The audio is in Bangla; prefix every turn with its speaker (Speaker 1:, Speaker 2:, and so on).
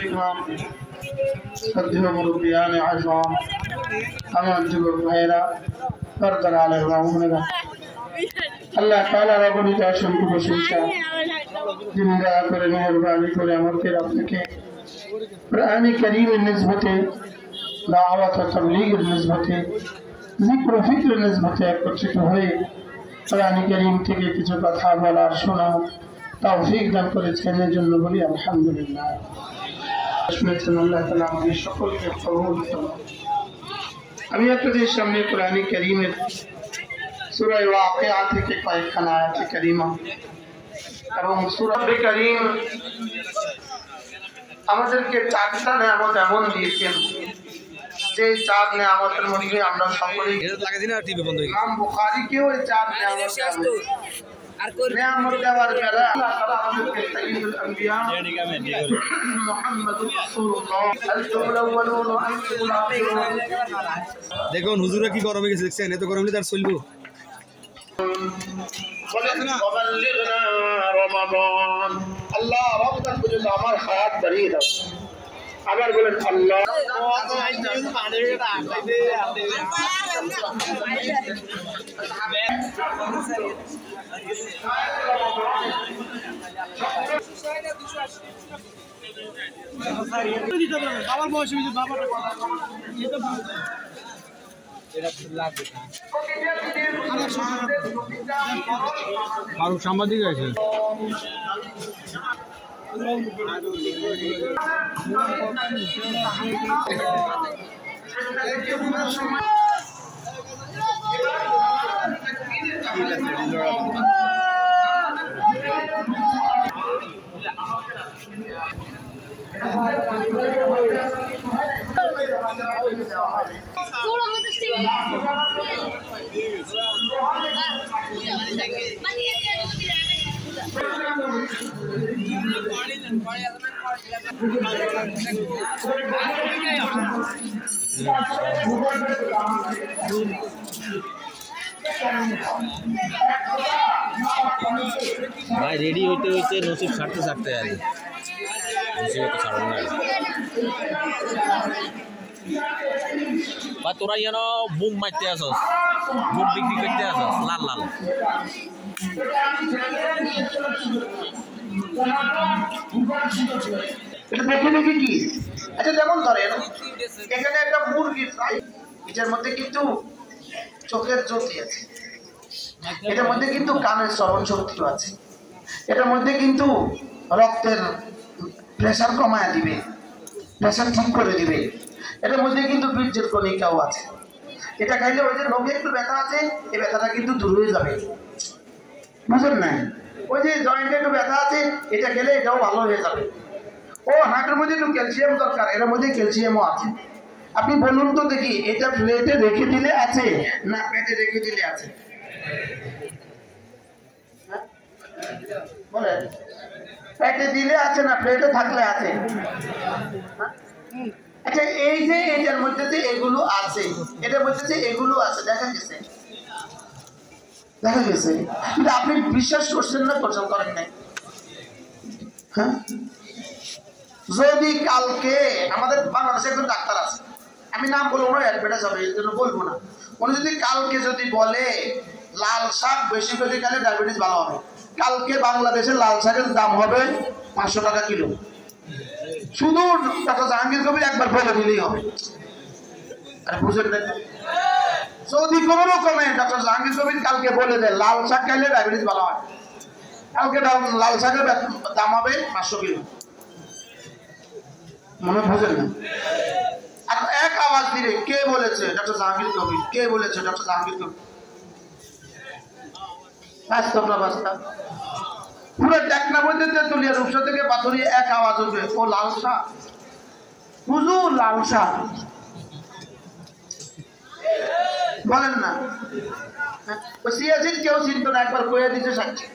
Speaker 1: ইকরাম শ্রদ্ধেয় মুরব্বিয়ান আযম আমার যুবক ভাইয়েরা দরকার আলেমরা উমরা আল্লাহ তাআলার অগণিত অসংখ্য প্রশংসা যিনি দয়া করে মেহেরবানি করে আমাকে আপনাকে কোরআন কারীমের নিসবতে দাওয়াত ও তাবলীগের নিসবতে জিক্র ও ফিক্রের নিসবতে একত্রিত হয়ে কোরআন কারীম থেকে কিছু কথা বলার শোনা তৌফিক দান করেছেন এজন্য বলি আলহামদুলিল্লাহ। শুনেছেন আল্লাহ তাআলা আমাদের সকলকে কবুল করুন। আমি আপনাদের সামনে কোরআন কারীমের সূরা ওয়াকিয়া থেকে কয়েকখানা আয়াত কারীমা এবং সূরা কারীম আমাদেরকে চারটা নিয়ামত এমন দিয়েছেন যে চার নিয়ামতের মধ্যে আমরা সকলেই ইমাম বুখারীকেও এই চার নিয়ামত দেওয়ার বেলা আল্লাহ তাআলা আমাদেরকে সাইয়্যিদুল আম্বিয়া মুহাম্মদুর রাসূলুল্লাহ আল-আউওয়ালুন ওয়া আল-আখিরুন।
Speaker 2: দেখুন হুজুরা কি গরমে গেছে দেখছেন, এত গরম হলে তার চলবো।
Speaker 1: وبلغنا رمضان আল্লাহ রমজান পর্যন্ত আমার হায়াত বাড়িয়ে দাও। আবার বলেন আল্লাহ
Speaker 3: বাবার বয়স হয়েছে, বাবার
Speaker 2: আরো সাংবাদিক আছে। ভাই রেডি হইতে হইতে নসিব ছাড়তে ছাড়তে আর নসিব তো ছাড়ো না বা তোরা যেন বুম মারতে আসস, বুম বিক্রি করতে আসস লাল লাল।
Speaker 1: এটা দেখে দেখি কি আচ্ছা যেমন ধরেন এখানে একটা মুরগি ফ্রাই, এটার মধ্যে কিন্তু চোখের জ্যোতি আছে, এটার মধ্যে কিন্তু কানের শ্রবণ শক্তিও আছে, এটার মধ্যে কিন্তু রক্তের প্রেসার কমায় দিবে, প্রেসার ঠিক করে দিবে, এটার মধ্যে কিন্তু বীর্যের কণিকাও আছে। এটা খাইলে ওই যে লোকে একটু ব্যথা আছে, এই ব্যথাটা কিন্তু দূর হয়ে যাবে, বুঝলেন না? ওই যে জয়েন্টে একটু ব্যথা আছে, এটা খেলে এটাও ভালো হয়ে যাবে। ও হার্টের মধ্যে একটু ক্যালসিয়াম দরকার, এর মধ্যে ক্যালসিয়ামও আছে। আপনি বলুন তো দেখি এটা প্লেটে রেখে দিলে আছে না পেটে রেখে দিলে আছে? বলেন, পেটে দিলে আছে না প্লেটে থাকলে আছে? আচ্ছা এই যে এটার মধ্যে যে এগুলো আছে, এটার মধ্যে যে এগুলো আছে দেখা গেছে, দেখা গেছে, কিন্তু আপনি বিশ্বাস করছেন না করছেন করেন নাই? হ্যাঁ, যদি কালকে আমাদের বাংলাদেশে একজন ডাক্তার আছে, আমি নাম বলবো না, অ্যাডভার্টাইজ হবে এই জন্য বলবো না, উনি যদি কালকে যদি বলে লাল শাক বেশি করে খেলে ডায়াবেটিস ভালো হবে, কালকে বাংলাদেশে লাল শাকের দাম হবে 500 টাকা কিলো। শুধু ডক্টর জাহাঙ্গীর কবির একবার বলে দিলেই হবে। আরে বুঝলেন না? যদি কোনো রকমে ডক্টর জাহাঙ্গীর কবির কালকে বলে দেয় লাল শাক খাইলে ডায়াবেটিস ভালো হয়, কালকে লাল শাকের দাম হবে 500 কিলো। মনে বুঝেন না? আর এক আওয়াজ দিলে কে বলেছে? ডক্টর জাহাঙ্গীর কবির। কে বলেছে? ডক্টর জাহাঙ্গীর কবির। বাস্তব না বাস্তব? পুরো টেকনা বইতে তুলিয়া রূপসা থেকে পাথরিয়ে এক আওয়াজ উঠবে, ও লাল শাক হুজুর, লাল শাক বলেন না? ওই সিয়াসিন কেউ চিনতো না, একবার কয়ে দিতে সাক্ষী।